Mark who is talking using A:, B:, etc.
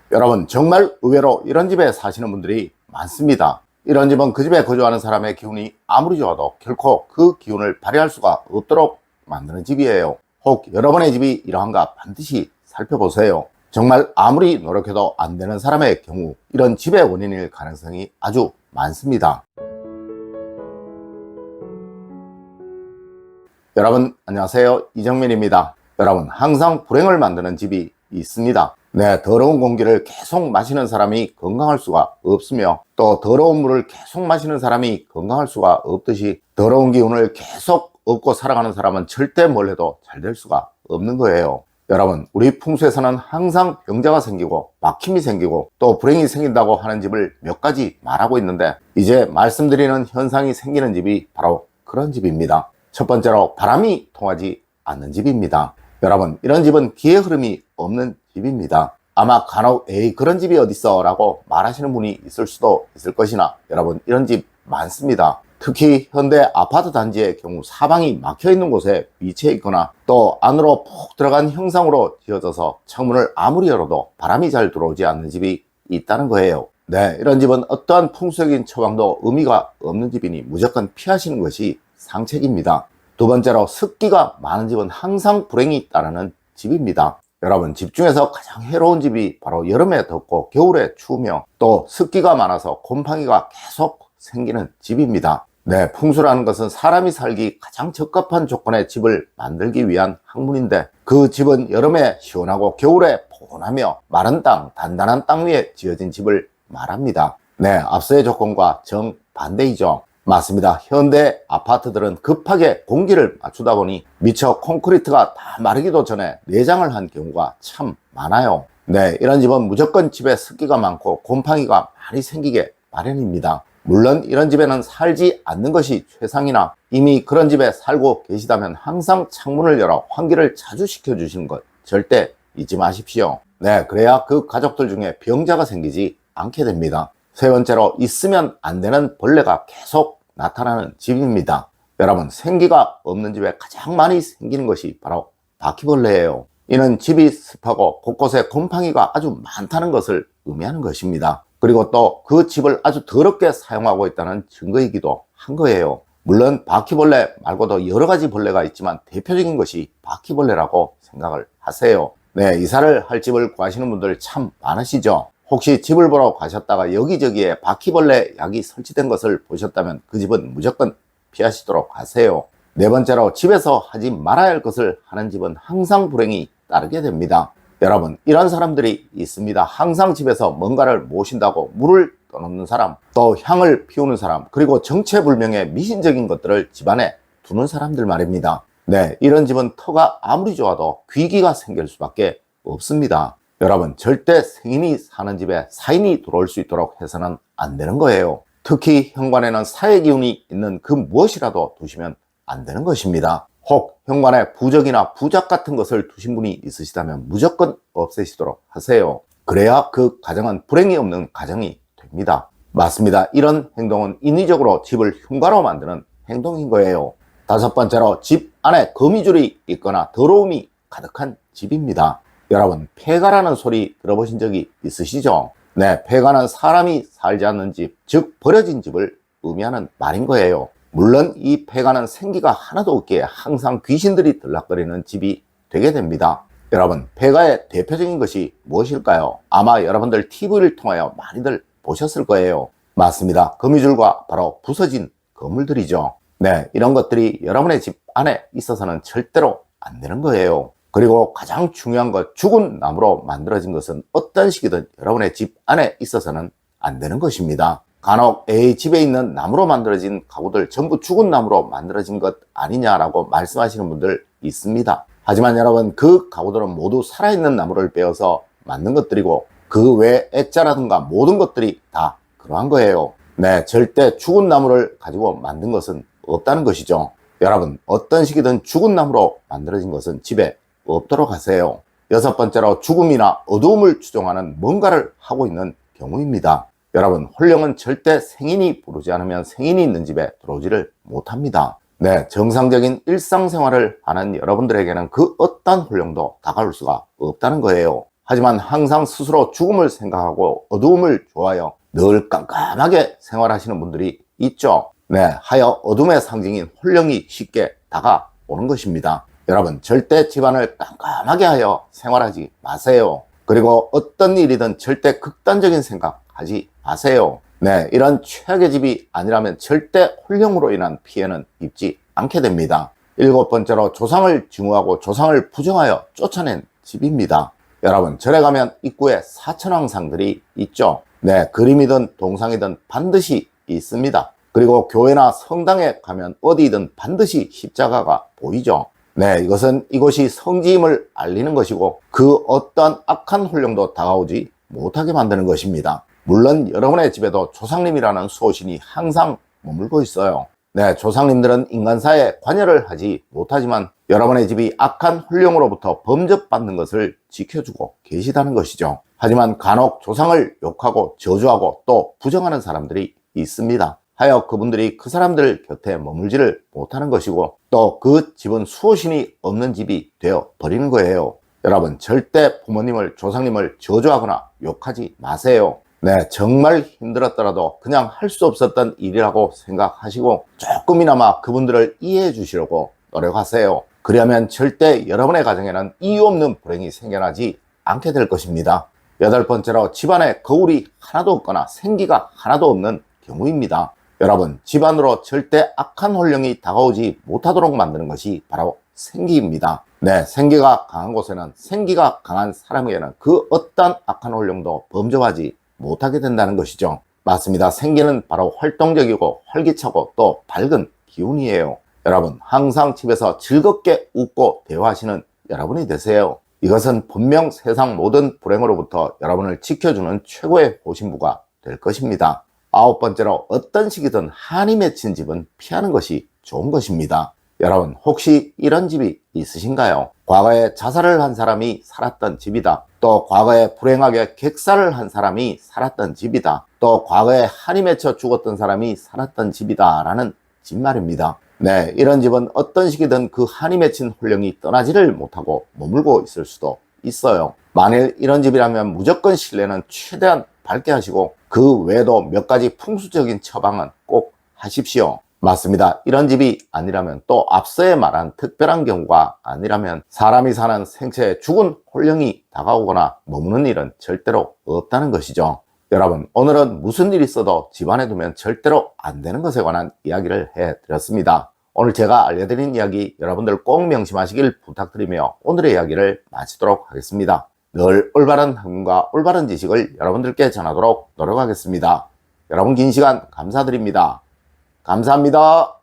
A: 여러분, 정말 의외로 이런 집에 사시는 분들이 많습니다. 이런 집은 그 집에 거주하는 사람의 기운이 아무리 좋아도 결코 그 기운을 발휘할 수가 없도록 만드는 집이에요. 혹 여러분의 집이 이러한가 반드시 살펴보세요. 정말 아무리 노력해도 안 되는 사람의 경우 이런 집의 원인일 가능성이 아주 많습니다. 여러분 안녕하세요, 이정민입니다. 여러분, 항상 불행을 만드는 집이 있습니다. 네, 더러운 공기를 계속 마시는 사람이 건강할 수가 없으며, 또 더러운 물을 계속 마시는 사람이 건강할 수가 없듯이 더러운 기운을 계속 얻고 살아가는 사람은 절대 뭘 해도 잘 될 수가 없는 거예요. 여러분, 우리 풍수에서는 항상 병자가 생기고 막힘이 생기고 또 불행이 생긴다고 하는 집을 몇 가지 말하고 있는데, 이제 말씀드리는 현상이 생기는 집이 바로 그런 집입니다. 첫 번째로, 바람이 통하지 않는 집입니다. 여러분, 이런 집은 기의 흐름이 없는 집입니다. 아마 간혹 에이 그런 집이 어딨어 라고 말하시는 분이 있을 수도 있을 것이나, 여러분, 이런 집 많습니다. 특히 현대 아파트 단지의 경우 사방이 막혀 있는 곳에 위치해 있거나 또 안으로 푹 들어간 형상으로 지어져서 창문을 아무리 열어도 바람이 잘 들어오지 않는 집이 있다는 거예요. 네, 이런 집은 어떠한 풍수적인 처방도 의미가 없는 집이니 무조건 피하시는 것이 상책입니다. 두 번째로, 습기가 많은 집은 항상 불행이 따르는 집입니다. 여러분, 집 중에서 가장 해로운 집이 바로 여름에 덥고 겨울에 추우며 또 습기가 많아서 곰팡이가 계속 생기는 집입니다. 네, 풍수라는 것은 사람이 살기 가장 적합한 조건의 집을 만들기 위한 학문인데, 그 집은 여름에 시원하고 겨울에 포근하며 마른 땅, 단단한 땅 위에 지어진 집을 말합니다. 네, 앞서의 조건과 정반대이죠. 맞습니다. 현대 아파트들은 급하게 공기를 맞추다 보니 미처 콘크리트가 다 마르기도 전에 내장을 한 경우가 참 많아요. 네, 이런 집은 무조건 집에 습기가 많고 곰팡이가 많이 생기게 마련입니다. 물론 이런 집에는 살지 않는 것이 최상이나, 이미 그런 집에 살고 계시다면 항상 창문을 열어 환기를 자주 시켜주시는 것 절대 잊지 마십시오. 네, 그래야 그 가족들 중에 병자가 생기지 않게 됩니다. 세 번째로, 있으면 안 되는 벌레가 계속 나타나는 집입니다. 여러분, 생기가 없는 집에 가장 많이 생기는 것이 바로 바퀴벌레예요. 이는 집이 습하고 곳곳에 곰팡이가 아주 많다는 것을 의미하는 것입니다. 그리고 또 그 집을 아주 더럽게 사용하고 있다는 증거이기도 한 거예요. 물론 바퀴벌레 말고도 여러 가지 벌레가 있지만 대표적인 것이 바퀴벌레라고 생각을 하세요. 네, 이사를 할 집을 구하시는 분들 참 많으시죠? 혹시 집을 보러 가셨다가 여기저기에 바퀴벌레 약이 설치된 것을 보셨다면 그 집은 무조건 피하시도록 하세요. 네 번째로, 집에서 하지 말아야 할 것을 하는 집은 항상 불행이 따르게 됩니다. 여러분, 이런 사람들이 있습니다. 항상 집에서 뭔가를 모신다고 물을 떠놓는 사람, 또 향을 피우는 사람, 그리고 정체불명의 미신적인 것들을 집안에 두는 사람들 말입니다. 네, 이런 집은 터가 아무리 좋아도 귀기가 생길 수밖에 없습니다. 여러분, 절대 생인이 사는 집에 사인이 들어올 수 있도록 해서는 안 되는 거예요. 특히 현관에는 사의 기운이 있는 그 무엇이라도 두시면 안 되는 것입니다. 혹 현관에 부적이나 부작 같은 것을 두신 분이 있으시다면 무조건 없애시도록 하세요. 그래야 그 가정은 불행이 없는 가정이 됩니다. 맞습니다. 이런 행동은 인위적으로 집을 흉가로 만드는 행동인 거예요. 다섯 번째로, 집 안에 거미줄이 있거나 더러움이 가득한 집입니다. 여러분, 폐가라는 소리 들어보신 적이 있으시죠? 네, 폐가는 사람이 살지 않는 집, 즉 버려진 집을 의미하는 말인 거예요. 물론 이 폐가는 생기가 하나도 없기에 항상 귀신들이 들락거리는 집이 되게 됩니다. 여러분, 폐가의 대표적인 것이 무엇일까요? 아마 여러분들 TV를 통하여 많이들 보셨을 거예요. 맞습니다. 거미줄과 바로 부서진 건물들이죠. 네, 이런 것들이 여러분의 집 안에 있어서는 절대로 안 되는 거예요. 그리고 가장 중요한 것, 죽은 나무로 만들어진 것은 어떤 식이든 여러분의 집 안에 있어서는 안 되는 것입니다. 간혹 집에 있는 나무로 만들어진 가구들 전부 죽은 나무로 만들어진 것 아니냐라고 말씀하시는 분들 있습니다. 하지만 여러분, 그 가구들은 모두 살아있는 나무를 베어서 만든 것들이고 그 외 액자라든가 모든 것들이 다 그러한 거예요. 네, 절대 죽은 나무를 가지고 만든 것은 없다는 것이죠. 여러분, 어떤 식이든 죽은 나무로 만들어진 것은 집에 없도록 하세요. 여섯 번째로, 죽음이나 어두움을 추종하는 뭔가를 하고 있는 경우입니다. 여러분, 혼령은 절대 생인이 부르지 않으면 생인이 있는 집에 들어오지를 못합니다. 네, 정상적인 일상생활을 하는 여러분들에게는 그 어떤 혼령도 다가올 수가 없다는 거예요. 하지만 항상 스스로 죽음을 생각하고 어두움을 좋아하여 늘 깜깜하게 생활하시는 분들이 있죠. 네, 하여 어둠의 상징인 홀령이 쉽게 다가오는 것입니다. 여러분, 절대 집안을 깜깜하게 하여 생활하지 마세요. 그리고 어떤 일이든 절대 극단적인 생각하지 마세요. 네, 이런 최악의 집이 아니라면 절대 홀령으로 인한 피해는 입지 않게 됩니다. 7번째로 조상을 증오하고 조상을 부정하여 쫓아낸 집입니다. 여러분, 절에 가면 입구에 사천왕상들이 있죠. 네, 그림이든 동상이든 반드시 있습니다. 그리고 교회나 성당에 가면 어디든 반드시 십자가가 보이죠. 네, 이것은 이곳이 성지임을 알리는 것이고 그 어떠한 악한 홀령도 다가오지 못하게 만드는 것입니다. 물론 여러분의 집에도 조상님이라는 수호신이 항상 머물고 있어요. 네, 조상님들은 인간사에 관여를 하지 못하지만 여러분의 집이 악한 홀령으로부터 범접받는 것을 지켜주고 계시다는 것이죠. 하지만 간혹 조상을 욕하고 저주하고 또 부정하는 사람들이 있습니다. 하여 그분들이 그 사람들 곁에 머물지를 못하는 것이고 또 그 집은 수호신이 없는 집이 되어 버리는 거예요. 여러분, 절대 부모님을, 조상님을 저주하거나 욕하지 마세요. 네, 정말 힘들었더라도 그냥 할 수 없었던 일이라고 생각하시고 조금이나마 그분들을 이해해 주시려고 노력하세요. 그러면 절대 여러분의 가정에는 이유 없는 불행이 생겨나지 않게 될 것입니다. 8번째로 집안에 거울이 하나도 없거나 생기가 하나도 없는 경우입니다. 여러분, 집안으로 절대 악한 홀령이 다가오지 못하도록 만드는 것이 바로 생기입니다. 네, 생기가 강한 곳에는, 생기가 강한 사람에게는 그 어떤 악한 홀령도 범접하지 못하게 된다는 것이죠. 맞습니다. 생기는 바로 활동적이고 활기차고 또 밝은 기운이에요. 여러분, 항상 집에서 즐겁게 웃고 대화하시는 여러분이 되세요. 이것은 분명 세상 모든 불행으로부터 여러분을 지켜주는 최고의 호신부가 될 것입니다. 9번째로 어떤 시기든 한이 맺힌 집은 피하는 것이 좋은 것입니다. 여러분, 혹시 이런 집이 있으신가요? 과거에 자살을 한 사람이 살았던 집이다. 또 과거에 불행하게 객사를 한 사람이 살았던 집이다. 또 과거에 한이 맺혀 죽었던 사람이 살았던 집이다 라는 집 말입니다. 네, 이런 집은 어떤 시기든 그 한이 맺힌 홀령이 떠나지를 못하고 머물고 있을 수도 있어요. 만일 이런 집이라면 무조건 실내는 최대한 밝게 하시고 그 외에도 몇 가지 풍수적인 처방은 꼭 하십시오. 맞습니다. 이런 집이 아니라면, 또 앞서에 말한 특별한 경우가 아니라면 사람이 사는 생체에 죽은 홀령이 다가오거나 머무는 일은 절대로 없다는 것이죠. 여러분, 오늘은 무슨 일이 있어도 집안에 두면 절대로 안 되는 것에 관한 이야기를 해드렸습니다. 오늘 제가 알려드린 이야기 여러분들 꼭 명심하시길 부탁드리며 오늘의 이야기를 마치도록 하겠습니다. 늘 올바른 학문과 올바른 지식을 여러분들께 전하도록 노력하겠습니다. 여러분, 긴 시간 감사드립니다. 감사합니다.